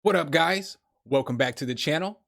What up, guys? Welcome back to the channel.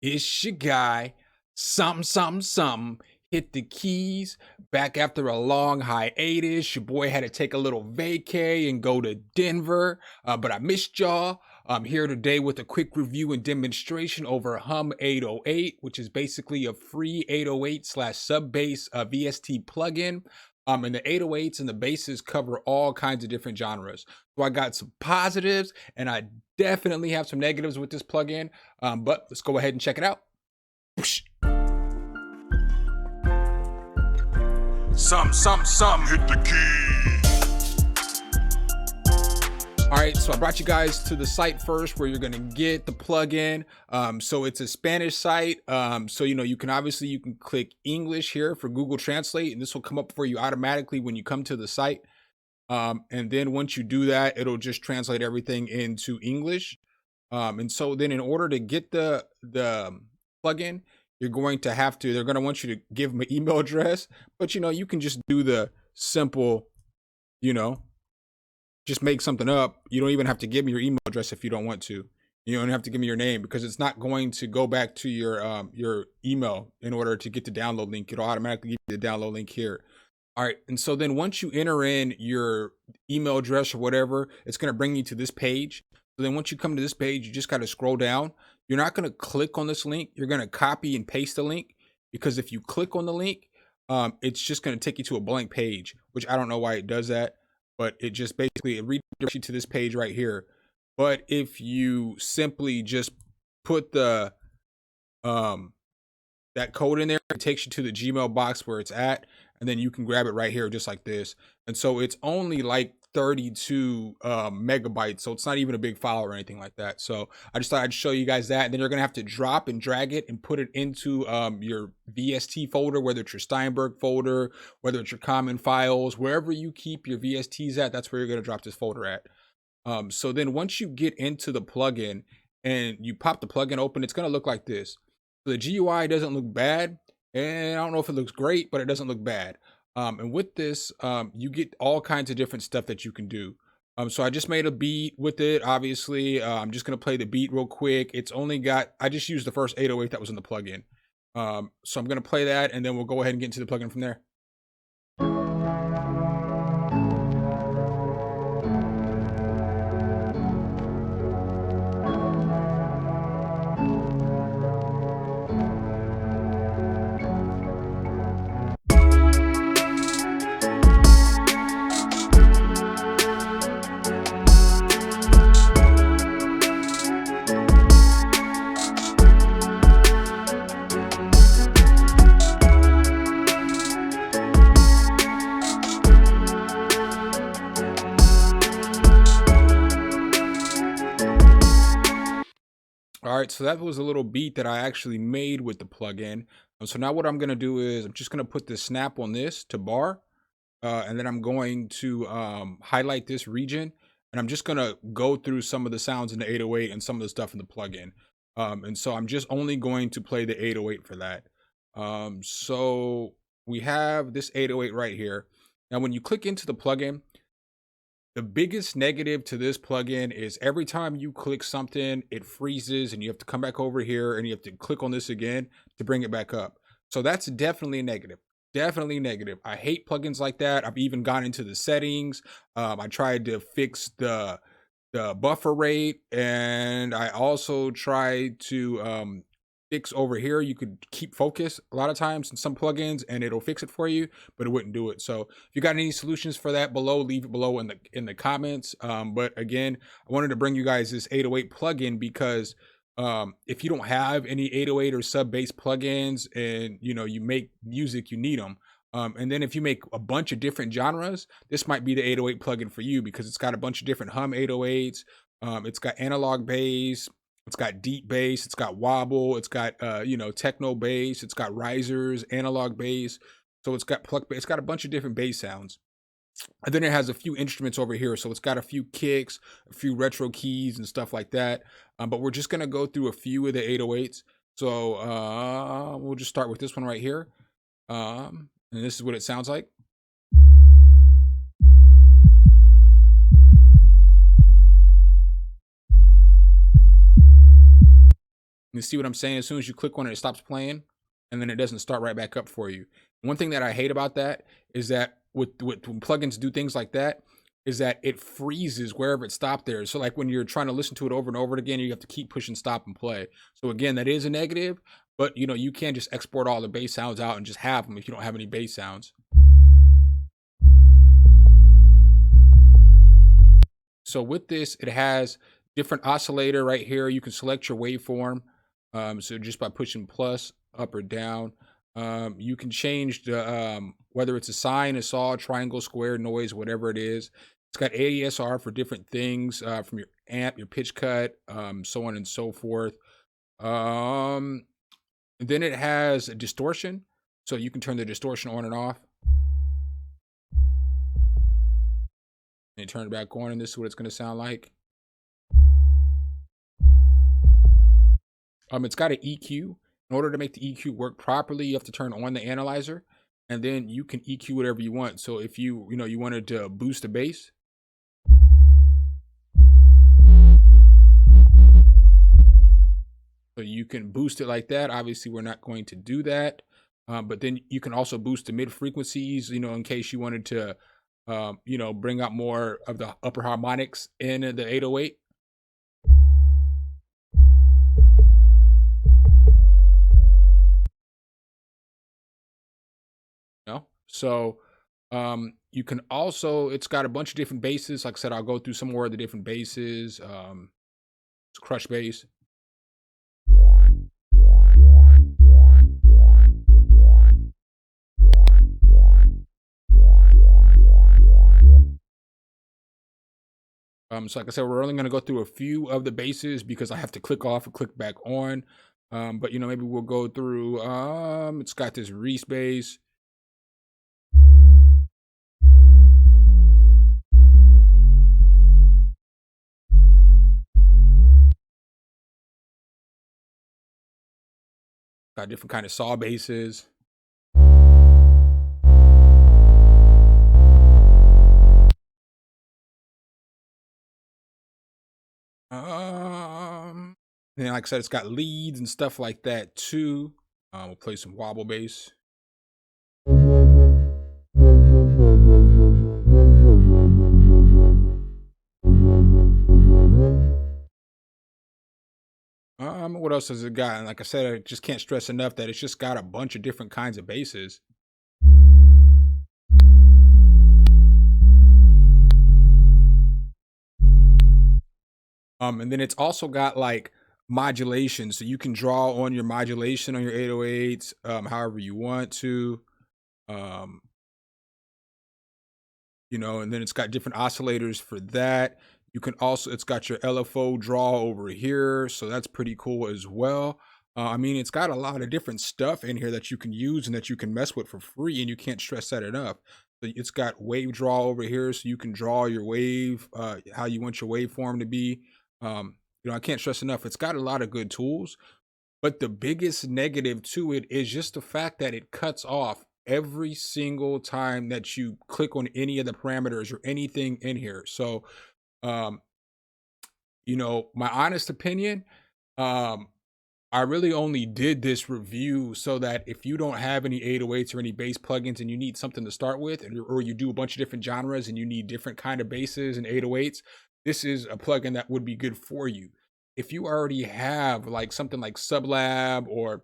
It's your guy, SumnSumnSumn. Hit the keys. Back after a long hiatus. Your boy had to take a little vacay and go to Denver, but I missed y'all. I'm here today with a quick review and demonstration over Hum808, which is basically a free 808/sub bass VST plugin. And the 808s and the basses cover all kinds of different genres. So I got some positives and I definitely have some negatives with this plugin, but let's go ahead and check it out. Some, hit the key. All right, so I brought you guys to the site first where you're gonna get the plugin. So it's a Spanish site. So you can click English here for Google Translate, and this will come up for you automatically when you come to the site. And then once you do that, it'll just translate everything into English. And so then in order to get the plugin, they're going to want you to give them an email address, but you can just do the simple, just make something up. You don't even have to give me your email address if you don't want to. You don't have to give me your name because it's not going to go back to your email in order to get the download link. It'll automatically give you the download link here. All right, and so then once you enter in your email address or whatever, it's going to bring you to this page. So then once you come to this page, you just got to scroll down. You're not going to click on this link. You're going to copy and paste the link, because if you click on the link, it's just going to take you to a blank page, which I don't know why it does that, but it just basically redirects you to this page right here. But if you simply just put the that code in there, it takes you to the Gmail box where it's at, and then you can grab it right here just like this. And so it's only like 32 megabytes, so it's not even a big file or anything like that. So I just thought I'd show you guys that, and then you're gonna have to drop and drag it and put it into your VST folder, whether it's your Steinberg folder, whether it's your common files, wherever you keep your VSTs at, that's where you're gonna drop this folder at. So then once you get into the plugin and you pop the plugin open, it's gonna look like this. So the GUI doesn't look bad, and I don't know if it looks great, but it doesn't look bad. And with this, you get all kinds of different stuff that you can do. So I just made a beat with it, obviously. I'm just gonna play the beat real quick. I just used the first 808 that was in the plugin. So I'm gonna play that, and then we'll go ahead and get into the plugin from there. All right, so that was a little beat that I actually made with the plugin. So now what I'm gonna do is I'm just gonna put the snap on this to bar, and then I'm going to highlight this region, and I'm just gonna go through some of the sounds in the 808 and some of the stuff in the plugin. And so I'm just only going to play the 808 for that. So we have this 808 right here. Now, when you click into the plugin, the biggest negative to this plugin is every time you click something, it freezes and you have to come back over here and you have to click on this again to bring it back up. So that's definitely a negative. Definitely negative. I hate plugins like that. I've even gone into the settings. I tried to fix the buffer rate, and I also tried to fix over here. You could keep focus a lot of times in some plugins and it'll fix it for you, but it wouldn't do it. So if you got any solutions for that below, leave it below in the comments. But again, I wanted to bring you guys this 808 plugin because if you don't have any 808 or sub bass plugins and you make music, you need them. And then if you make a bunch of different genres, this might be the 808 plugin for you because it's got a bunch of different Hum 808s. It's got analog bass, it's got deep bass, it's got wobble, it's got techno bass, it's got risers, analog bass. So it's got pluck bass, it's got a bunch of different bass sounds. And then it has a few instruments over here. So it's got a few kicks, a few retro keys and stuff like that. But we're just gonna go through a few of the 808s. So we'll just start with this one right here. And this is what it sounds like. You see what I'm saying? As soon as you click on it, it stops playing, and then it doesn't start right back up for you. One thing that I hate about that is that when plugins do things like that, is that it freezes wherever it stopped there. So like when you're trying to listen to it over and over again, you have to keep pushing stop and play. So again, that is a negative, but you know, you can't just export all the bass sounds out and just have them if you don't have any bass sounds. So with this, it has different oscillator right here. You can select your waveform. So just by pushing plus, up or down, you can change the whether it's a sine, a saw, triangle, square, noise, whatever it is. It's got ADSR for different things, from your amp, your pitch cut, so on and so forth. And then it has a distortion, so you can turn the distortion on and off. And you turn it back on, and this is what it's going to sound like. It's got an EQ. In order to make the EQ work properly, you have to turn on the analyzer, and then you can EQ whatever you want. So if you wanted to boost the bass, so you can boost it like that. Obviously, we're not going to do that. But then you can also boost the mid frequencies, in case you wanted to, bring out more of the upper harmonics in the 808. So you can also, it's got a bunch of different basses. Like I said, I'll go through some more of the different basses. It's crush bass. So like I said, we're only going to go through a few of the basses because I have to click off and click back on. But maybe we'll go through, it's got this Reese bass. Got different kind of saw basses. And like I said, it's got leads and stuff like that too. We'll play some wobble bass. What else has it got? And like I said, I just can't stress enough that it's just got a bunch of different kinds of basses. And then it's also got like modulation, so you can draw on your modulation on your 808s, however you want to. And then it's got different oscillators for that. You can also, it's got your LFO draw over here, so that's pretty cool as well. It's got a lot of different stuff in here that you can use and that you can mess with for free, and you can't stress that enough. So it's got wave draw over here, so you can draw your wave, how you want your waveform to be. I can't stress enough, it's got a lot of good tools, but the biggest negative to it is just the fact that it cuts off every single time that you click on any of the parameters or anything in here. So, my honest opinion, I really only did this review so that if you don't have any 808s or any bass plugins and you need something to start with, or you do a bunch of different genres and you need different kind of basses and 808s, this is a plugin that would be good for you. If you already have like something like Sublab or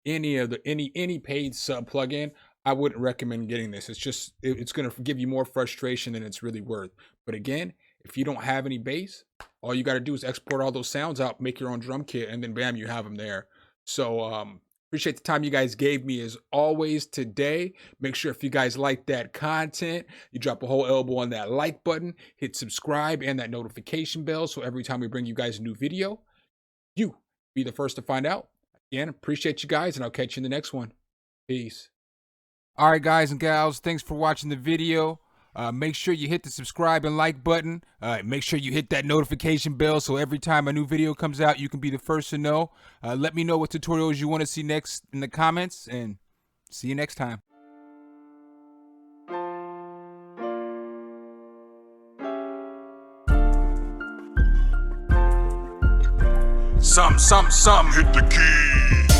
any paid sub plugin, I wouldn't recommend getting this. It's going to give you more frustration than it's really worth. But again, if you don't have any bass, all you got to do is export all those sounds out, make your own drum kit, and then bam, you have them there. So appreciate the time you guys gave me as always today. Make sure if you guys like that content, you drop a whole elbow on that like button, hit subscribe and that notification bell, so every time we bring you guys a new video, you be the first to find out. Again, appreciate you guys, and I'll catch you in the next one. Peace. All right, guys and gals, thanks for watching the video. Make sure you hit the subscribe and like button. Make sure you hit that notification bell so every time a new video comes out, you can be the first to know. Let me know what tutorials you want to see next in the comments, and see you next time. Sum, hit the key.